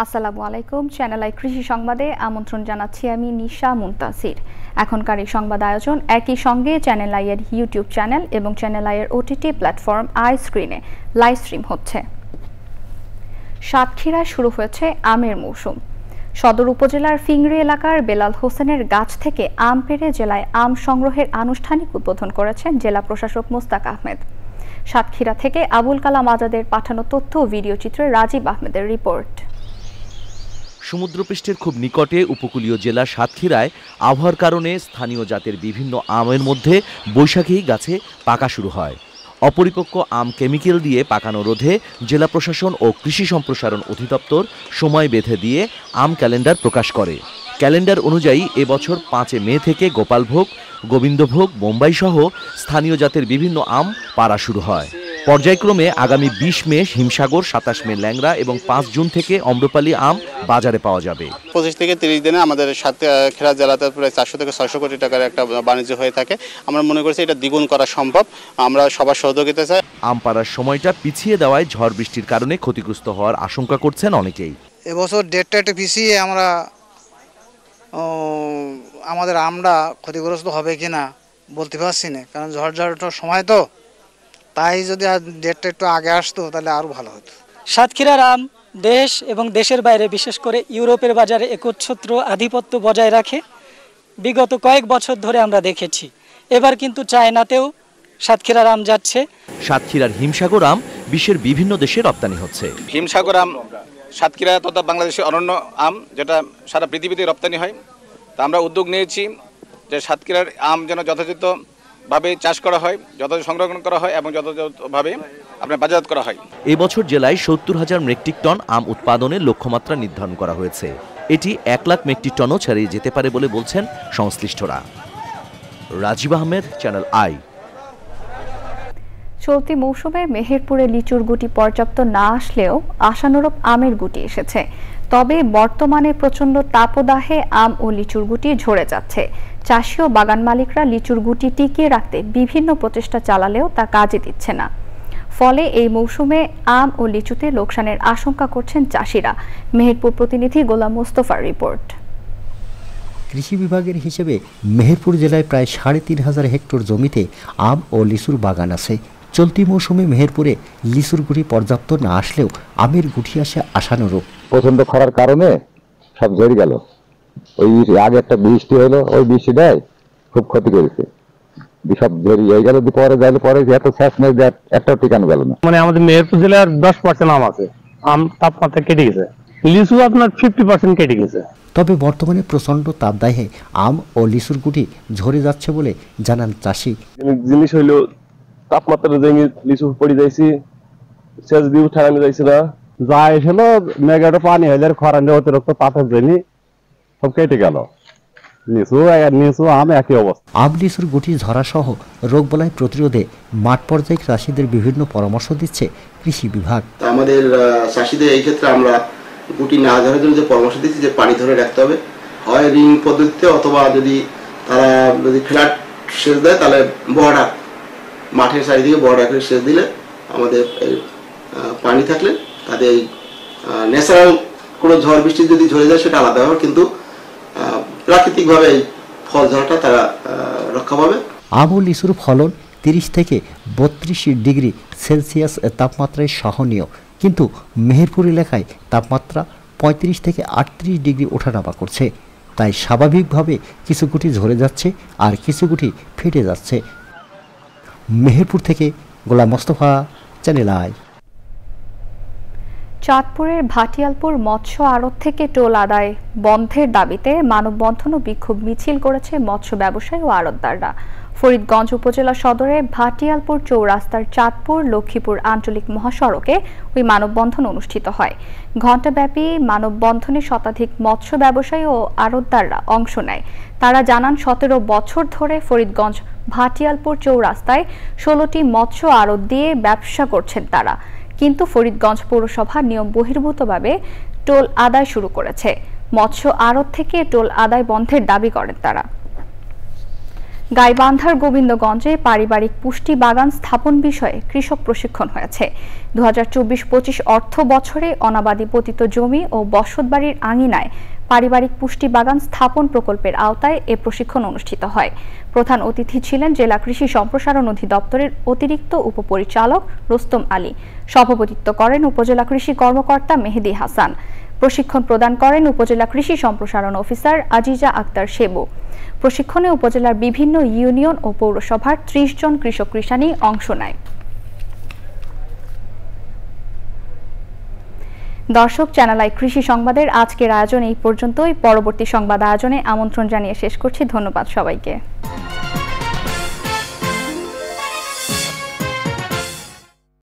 আসসালামু আলাইকুম। Channel I কৃষি সংবাদে আমন্ত্রণ জানাচ্ছি আমি নিশা মুনতাসির। এখনকার এই সংবাদ আয়োজন একই সঙ্গে চ্যানেল আই এর ইউটিউব চ্যানেল এবং চ্যানেল আই এর ওটিটি প্ল্যাটফর্ম আই স্ক্রিনে লাইভ স্ট্রিম হচ্ছে। সাতক্ষীরায় শুরু হয়েছে আমের মৌসুম। সদর উপজেলার ফিংড়ি এলাকার বেলাল হোসেনের গাছ থেকে আম পেড়ে জেলায় আম সংগ্রহের আনুষ্ঠানিক উদ্বোধন করেছেন জেলা প্রশাসক মোস্তাক আহমেদ। সাতক্ষীরা থেকে আবুল কালাম আজাদের পাঠানো তথ্য ও ভিডিও চিত্রে রাজীব আহমেদের রিপোর্ট। সমুদ্রপৃষ্ঠের খুব নিকটে উপকূলীয় জেলা সাতক্ষীরায় আবহাওয়ার কারণে স্থানীয় জাতের বিভিন্ন আমের মধ্যে বৈশাখী গাছে পাকা শুরু হয়। অপরিপক্ক আম কেমিক্যাল দিয়ে পাকানো রোধে জেলা প্রশাসন ও কৃষি সম্প্রসারণ অধিদপ্তর সময় বেঁধে দিয়ে আম ক্যালেন্ডার প্রকাশ করে। ক্যালেন্ডার অনুযায়ী এবছর ৫ মে থেকে গোপালভোগ, গোবিন্দভোগ, বোম্বাই সহ স্থানীয় জাতের বিভিন্ন আম পাড়া শুরু হয়। পর্যায়ক্রমে আগামী ২০ মে হিমসাগর, ২৭ মে ল্যাংড়া এবং ৫ জুন থেকে অম্রপালি আম বাজারে পাওয়া যাবে। ২৫ থেকে ৩০ দিনে আমাদের সাতক্ষীরা জেলাতে প্রায় ৪০০ থেকে ৬০০ কোটি টাকার একটা বাণিজ্য হয়ে থাকে। আমরা মনে করছি এটা দ্বিগুণ করা সম্ভব। আমরা সবার সহযোগিতা চাই। আম পাড়ার সময়টা পিছিয়ে দেওয়ায় ঝড় বৃষ্টির কারণে ক্ষতিগ্রস্ত হওয়ার আশঙ্কা করছেন অনেকেই। এবছর ডেটটা একটু পিছিয়ে আমরা আমাদের আমটা ক্ষতিগ্রস্ত হবে কিনা বলতে পারছি না, কারণ ঝড় সময় তো, তাই যদি ডেটটা একটু আগে আসতো তাহলে আরও ভালো হতো। সাতক্ষীরার আম দেশ এবং দেশের বাইরে বিশেষ করে ইউরোপের বাজারে একচ্ছত্র আধিপত্য বজায় রাখে। বিগত কয়েক বছর ধরে আমরা দেখেছি। এবার কিন্তু চায়নাতেও সাতক্ষীরার আম যাচ্ছে। সাতক্ষীরার হিমসাগর আম বিশ্বের বিভিন্ন দেশে রপ্তানি হচ্ছে। হিমসাগর আম সাতক্ষীরা তথা বাংলাদেশের অনন্য আম, যেটা সারা পৃথিবীতে রপ্তানি হয়। তা আমরা উদ্যোগ নিয়েছি যে সাতক্ষীরার আম যেন যথাযথভাবে চাষ করা হয়, যথাযথ সংরক্ষণ করা হয় এবং যথাযথভাবে আপনার বাজারজাত করা হয়। এবছর জেলায় ৭০,০০০ মেট্রিক টন আম উৎপাদনের লক্ষ্যমাত্রা নির্ধারণ করা হয়েছে। এটি ১ লাখ মেট্রিক টনও ছাড়িয়ে যেতে পারে বলে বলছেন সংশ্লিষ্টরা। Rajib Ahmed, channel I. চলতি মৌসুমে মেহেরপুরে লিচুর গুটি পর্যাপ্ত না আসলেও আশানুরূপ আমের গুটি এসেছে। তবে বর্তমানে প্রচণ্ড তাপদাহে আম ও লিচুর গুটি ঝরে যাচ্ছে। চাষি ও বাগান মালিকরা লিচুর গুটি টিকিয়ে রাখতে বিভিন্ন প্রচেষ্টা চালালেও তা কাজে দিচ্ছে না। ফলে এই মৌসুমে আম ও লিচুতে লোকসানের আশঙ্কা করছেন চাষিরা। মেহেরপুর প্রতিনিধি গোলাম মোস্তফার রিপোর্ট। কৃষি বিভাগের হিসেবে মেহেরপুর জেলায় প্রায় ৩৫০০ হেক্টর জমিতে আম ও লিচুর বাগান আছে। চলতি মৌসুমে মেহেরপুরে লিচুর গুটি পর্যাপ্ত না আসলেও আমের গুটি আসে আশানুরূপ। প্রচন্ড খরার কারণে সব ঝরে গেল। ওই আগে একটা বৃষ্টি হলো, ওই বৃষ্টিটাই খুব ক্ষতি করেছে। সব ঝরে হয়ে গেল, পরে এত শেষ নেই, একটাও টিকানো গেল না। মানে আমাদের মেহেরপুর জেলার 10% আম আছে। আম তাপমাত্রা কেটে গেছে, লিচু আপনার 50% কেটে গেছে। তবে বর্তমানে প্রচন্ড তাপদাহে আম ও লিচুর গুটি ঝরে যাচ্ছে বলে জানান চাষি। জিনিস হইলো তাপমাত্রা জেগে লিচু পড়ে যাইছি, সেচ দিয়ে ঠান্ডা যাইছে না, যা এসেলো মেঘাটা পানি হইলে খরান অতিরিক্ত তাপের জন্য সব কেটে গেল। আম একই অবস্থা। আম লিচুর গুটি ঝরা সহ রোগবালাই প্রতিরোধে মাঠ পর্যায়ে চাষিদের বিভিন্ন পরামর্শ দিচ্ছে কৃষি বিভাগ। আমাদের চাষিদের এই ক্ষেত্রে আমরা গুটি না ঝরার জন্য যে পরামর্শ দিচ্ছি যে পানি ধরে রাখতে হবে, হয় রিং পদ্ধতিতে, অথবা তারা যদি ফ্ল্যাট সেচ দেয় তাহলে বর্ডার, মাঠের চারিদিকে বর্ডার করে সেচ দিলে আমাদের পানি থাকলে তাদের ন্যাচারাল কোনো ঝড় বৃষ্টি যদি ঝরে যায় সেটা আলাদা হবে, কিন্তু প্রাকৃতিকভাবে ফল ঝরাটা তারা রক্ষা পাবে। আম ও লিচুর ফলন ৩০ থেকে ৩২ ডিগ্রি সেলসিয়াস তাপমাত্রায় সহনীয়, কিন্তু মেহেরপুর এলাকায় তাপমাত্রা ৩৫ থেকে ৩৮ ডিগ্রি ওঠানামা করছে। তাই স্বাভাবিকভাবে কিছু গুটি ঝরে যাচ্ছে আর কিছু গুটি ফেটে যাচ্ছে। মেহেরপুর থেকে গোলাম মোস্তফা, চ্যানেল আই। চাঁদপুরের ভাটিয়ালপুর মৎস্য আড়ত থেকে টোল আদায় বন্ধের দাবিতে মানববন্ধন ও বিক্ষোভ মিছিল করেছে মৎস্য ব্যবসায়ী ও আড়তদাররা। ফরিদগঞ্জ উপজেলা সদরে ভাটিয়ালপুর চৌরাস্তার চাঁদপুর লক্ষ্মীপুর আঞ্চলিক মহাসড়কে ওই মানববন্ধন অনুষ্ঠিত হয়। ঘণ্টাব্যাপী মানববন্ধনে শতাধিক মৎস্য ব্যবসায়ী ও আড়তদাররা অংশ নেয়। তারা জানান ১৭ বছর ধরে ফরিদগঞ্জ ভাটিয়ালপুর চৌরাস্তায় ১৬টি মৎস্য আড়ত দিয়ে ব্যবসা করছেন তারা, কিন্তু ফরিদগঞ্জ পৌরসভা নিয়ম বহির্ভূতভাবে টোল আদায় শুরু করেছে। মৎস্য আড়ত থেকে টোল আদায় বন্ধের দাবি করেন তারা। গাইবান্ধার গোবিন্দগঞ্জে পারিবারিক পুষ্টি বাগান স্থাপন বিষয়ে কৃষক প্রশিক্ষণ হয়েছে। 2024-25 অর্থ বছরে অনাবাদি পতিত জমি ও বসতবাড়ির আঙিনায় পারিবারিক পুষ্টি বাগান স্থাপন প্রকল্পের আওতায় এ প্রশিক্ষণ অনুষ্ঠিত হয়। প্রধান অতিথি ছিলেন জেলা কৃষি সম্প্রসারণ অধিদপ্তরের অতিরিক্ত উপপরিচালক রোস্তম আলী। সভাপতিত্ব করেন উপজেলা কৃষি কর্মকর্তা মেহেদি হাসান। প্রশিক্ষণ প্রদান করেন উপজেলা কৃষি সম্প্রসারণ অফিসার আজিজা আক্তার শেবু। প্রশিক্ষণে উপজেলার বিভিন্ন ইউনিয়ন ও পৌরসভার 30 জন কৃষক কৃষানী অংশ নেয়। দর্শক, চ্যানেল আই কৃষি সংবাদের আজকের আয়োজন এই পর্যন্তই। পরবর্তী সংবাদ আয়োজনে আমন্ত্রণ জানিয়ে শেষ করছি। ধন্যবাদ সবাইকে।